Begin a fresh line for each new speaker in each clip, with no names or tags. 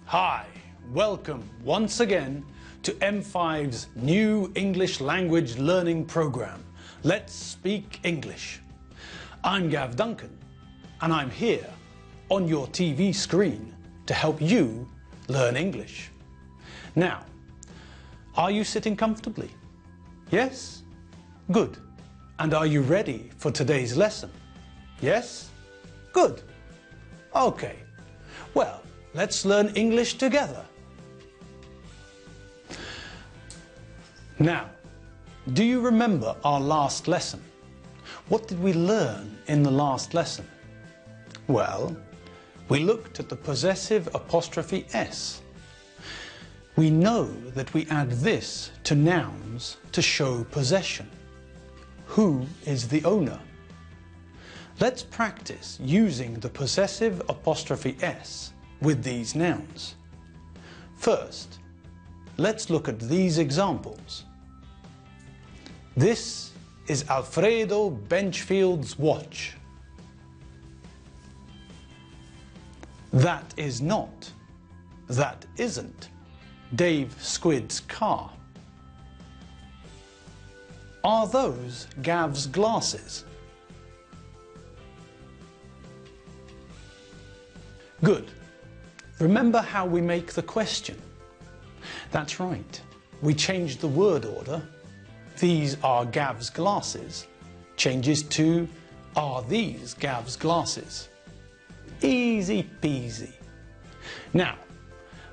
Hi, welcome once again to M5's new English language learning program, Let's Speak English. I'm Gav Duncan, and I'm here on your TV screen to help you learn English. Now, are you sitting comfortably? Yes? Good. And are you ready for today's lesson? Yes? Good. Okay. Well, let's learn English together. Now, do you remember our last lesson? What did we learn in the last lesson? Well, we looked at the possessive apostrophe s. We know that we add this to nouns to show possession. Who is the owner? Let's practice using the possessive apostrophe s with these nouns. First, let's look at these examples. This is Alfredo Benchfield's watch. That is not, that isn't, Dave Squid's car. Are those Gav's glasses? Good. Remember how we make the question? That's right. We changed the word order. These are Gav's glasses changes to are these Gav's glasses? Easy peasy. Now,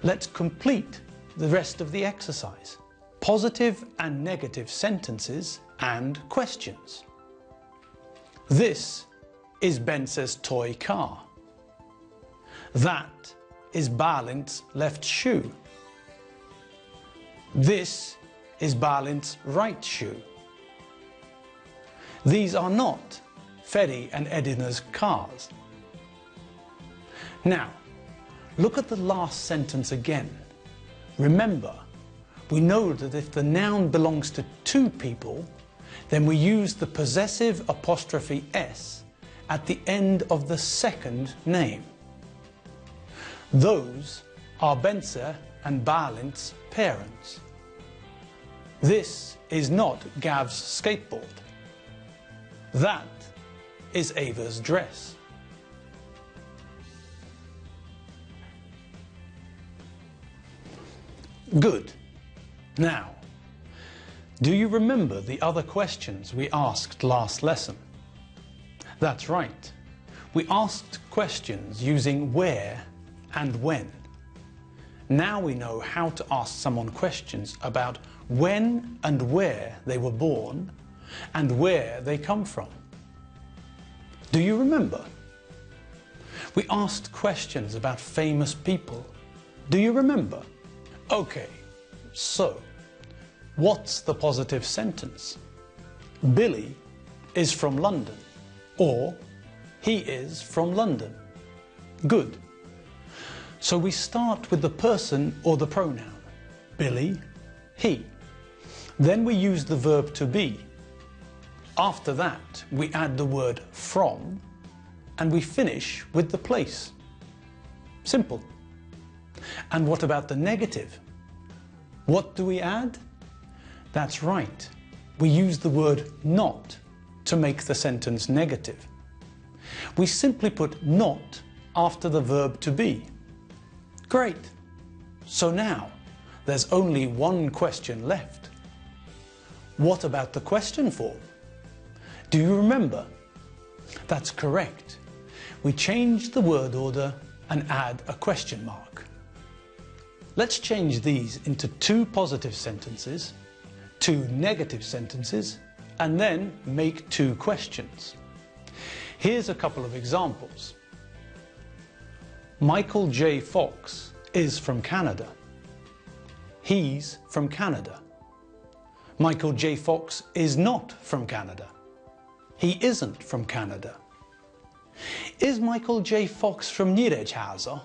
let's complete the rest of the exercise. Positive and negative sentences and questions. This is Bence's toy car. That is Balint's left shoe. This is Balint's right shoe. These are not Ferry and Edina's cars. Now, look at the last sentence again. Remember, we know that if the noun belongs to two people, then we use the possessive apostrophe s at the end of the second name. Those are Bence and Balint's parents. This is not Gav's skateboard. That is Ava's dress. Good. Now, do you remember the other questions we asked last lesson? That's right. We asked questions using where and when. Now we know how to ask someone questions about when and where they were born and where they come from. Do you remember? We asked questions about famous people. Do you remember? Okay, so what's the positive sentence? Billy is from London, or he is from London. Good. So we start with the person or the pronoun. Billy, he. Then we use the verb to be. After that, we add the word from, and we finish with the place. Simple. And what about the negative? What do we add? That's right. We use the word not to make the sentence negative. We simply put not after the verb to be. Great. So now, there's only one question left. What about the question form? Do you remember? That's correct. We change the word order and add a question mark. Let's change these into two positive sentences, two negative sentences, and then make two questions. Here's a couple of examples. Michael J. Fox is from Canada. He's from Canada. Michael J. Fox is not from Canada. He isn't from Canada. Is Michael J. Fox from Nyíregyháza?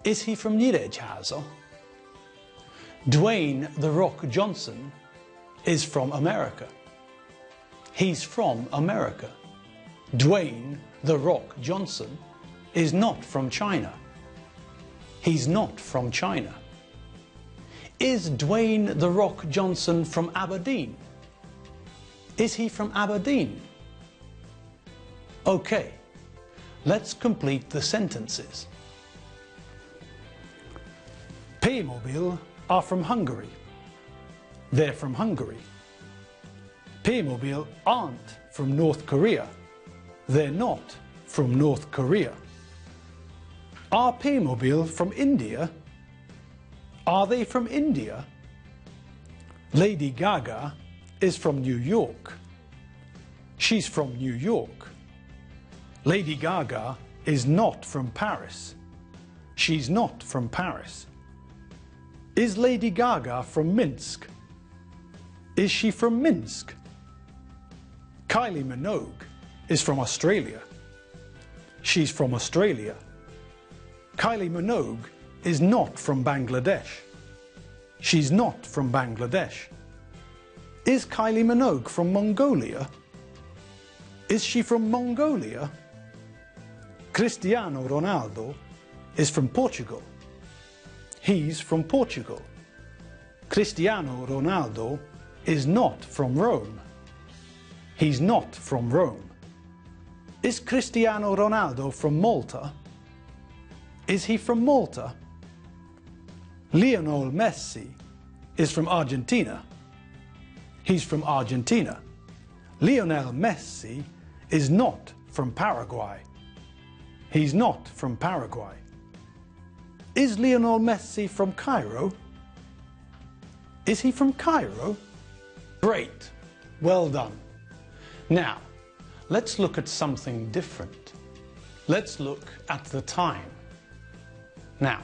Is he from Nyíregyháza? Dwayne "The Rock" Johnson is from America. He's from America. Dwayne "The Rock" Johnson is not from China. He's not from China. Is Dwayne "The Rock" Johnson from Aberdeen? Is he from Aberdeen? Okay, let's complete the sentences. Playmobil are from Hungary. They're from Hungary. Playmobil aren't from North Korea. They're not from North Korea. Are Playmobil from India? Are they from India? Lady Gaga is from New York. She's from New York. Lady Gaga is not from Paris. She's not from Paris. Is Lady Gaga from Minsk? Is she from Minsk? Kylie Minogue is from Australia. She's from Australia. Kylie Minogue is not from Bangladesh. She's not from Bangladesh. Is Kylie Minogue from Mongolia? Is she from Mongolia? Cristiano Ronaldo is from Portugal. He's from Portugal. Cristiano Ronaldo is not from Rome. He's not from Rome. Is Cristiano Ronaldo from Malta? Is he from Malta? Lionel Messi is from Argentina. He's from Argentina. Lionel Messi is not from Paraguay. He's not from Paraguay. Is Lionel Messi from Cairo? Is he from Cairo? Great. Well done. Now, let's look at something different. Let's look at the time. Now,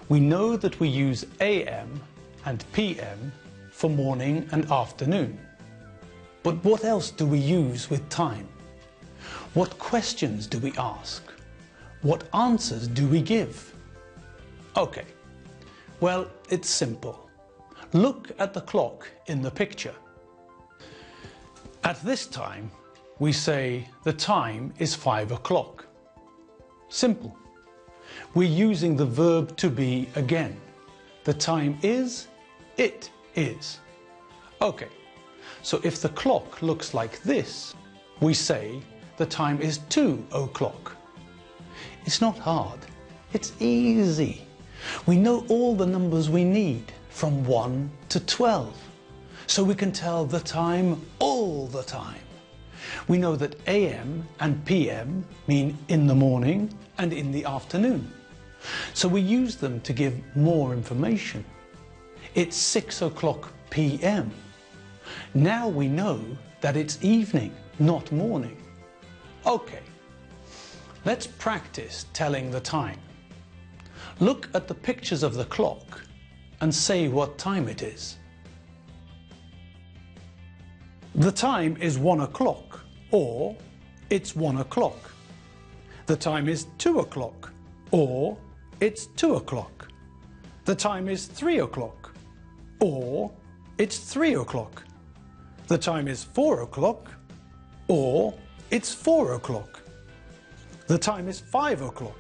we know that we use AM and PM for morning and afternoon. But what else do we use with time? What questions do we ask? What answers do we give? Okay, well, it's simple. Look at the clock in the picture. At this time, we say the time is 5 o'clock. Simple. We're using the verb to be again. The time is, it is. Okay, so if the clock looks like this, we say the time is 2 o'clock. It's not hard, it's easy. We know all the numbers we need from 1 to 12, so we can tell the time all the time. We know that AM and PM mean in the morning and in the afternoon, so we use them to give more information. It's 6 o'clock PM. Now we know that it's evening, not morning. Okay, let's practice telling the time. Look at the pictures of the clock and say what time it is. The time is 1 o'clock, or it's 1 o'clock. The time is 2 o'clock, or it's 2 o'clock. The time is 3 o'clock, or it's 3 o'clock. The time is 4 o'clock, or it's 4 o'clock. The time is 5 o'clock,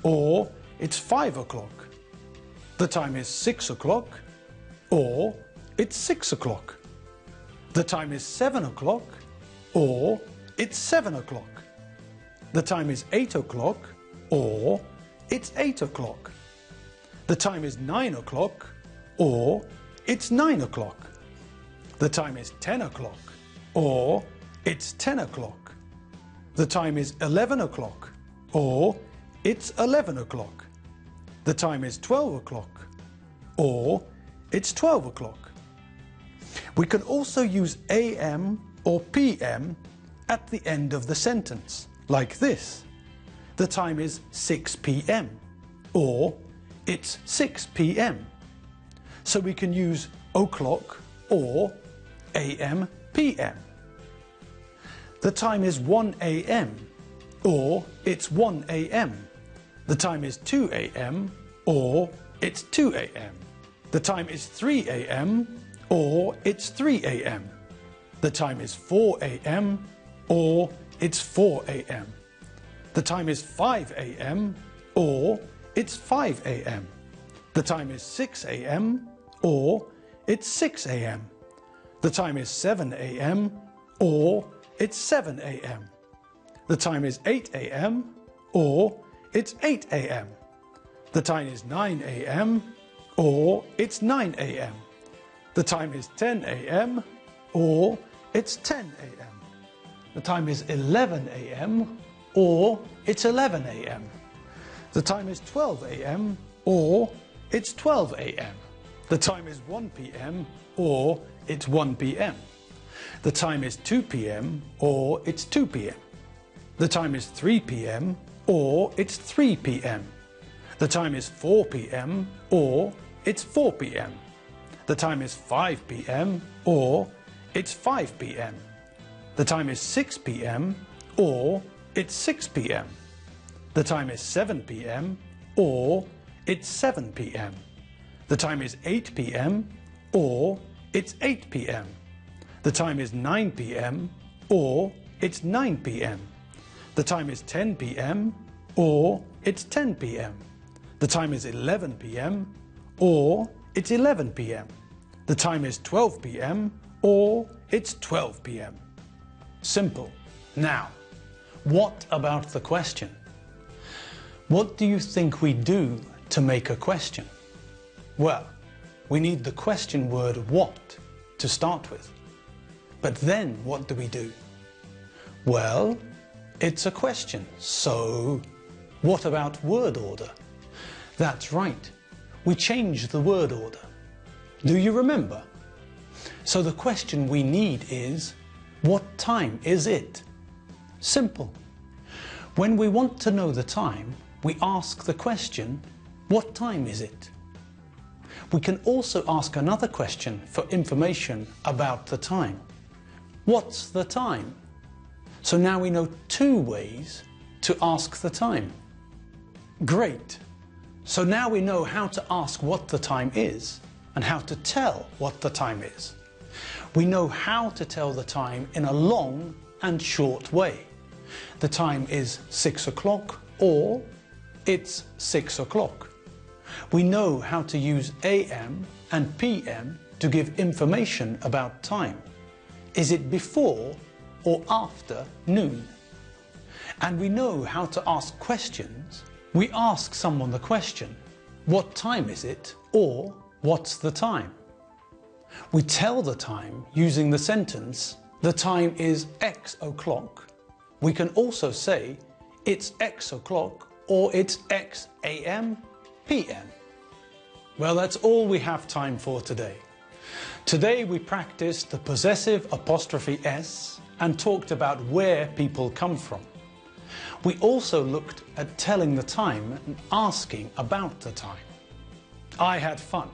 or it's 5 o'clock. The time is 6 o'clock, or it's 6 o'clock. The time is 7 o'clock, or it's 7 o'clock. The time is 8 o'clock, or it's 8 o'clock. The time is 9 o'clock, or it's 9 o'clock. The time is 10 o'clock, or it's 10 o'clock. The time is 11 o'clock, or it's 11 o'clock. The time is 12 o'clock, or it's 12 o'clock. We can also use AM or PM at the end of the sentence, like this. The time is 6 PM, or it's 6 PM. So we can use o'clock or AM, PM. The time is 1 AM, or it's 1 AM. The time is 2 AM, or it's 2 AM. The time is 3 AM, or it's 3 AM. The time is 4 AM, or it's 4 AM. The time is 5 AM, or it's 5 a.m. The time is 6 a.m. or it's 6 a.m. The time is 7 a.m. or it's 7 a.m. The time is 8 a.m. or it's 8 a.m. The time is 9 a.m. or it's 9 a.m. The time is 10 a.m. or it's 10 a.m. The time is 11 a.m. or it's 11 a.m. The time is 12 a.m. or it's 12 a.m. The time is 1 p.m. or it's 1 p.m. The time is 2 p.m. or it's 2 p.m. The time is 3 p.m. or it's 3 p.m. The time is 4 p.m. or it's 4 p.m. The time is 5 p.m. or it's 5 p.m. The time is 6 p.m. or it's 6 p.m. The time is 7 p.m. or it's 7 p.m. The time is 8 p.m. or it's 8 p.m. The time is 9 p.m. or it's 9 p.m. The time is 10 p.m. or it's 10 p.m. The time is 11 p.m. or it's 11 p.m. The time is 12 p.m. or it's 12 p.m. Simple. Now, what about the question? What do you think we do to make a question? Well, we need the question word what to start with. But then what do we do? Well, it's a question, so what about word order? That's right, we change the word order. Do you remember? So the question we need is, what time is it? Simple. When we want to know the time, we ask the question, what time is it? We can also ask another question for information about the time. What's the time? So now we know two ways to ask the time. Great! So now we know how to ask what the time is and how to tell what the time is. We know how to tell the time in a long and short way. The time is 6 o'clock or it's 6 o'clock. We know how to use AM and PM to give information about time. Is it before or after noon? And we know how to ask questions. We ask someone the question, what time is it? Or what's the time? We tell the time using the sentence, the time is X o'clock. We can also say, it's X o'clock or it's X AM, PM. Well, that's all we have time for today. Today we practiced the possessive apostrophe S and talked about where people come from. We also looked at telling the time and asking about the time. I had fun.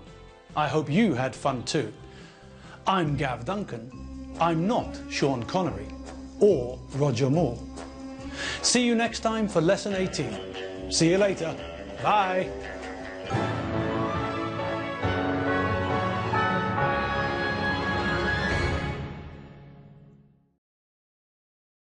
I hope you had fun too. I'm Gav Duncan. I'm not Sean Connery or Roger Moore. See you next time for lesson 18. See you later. Bye.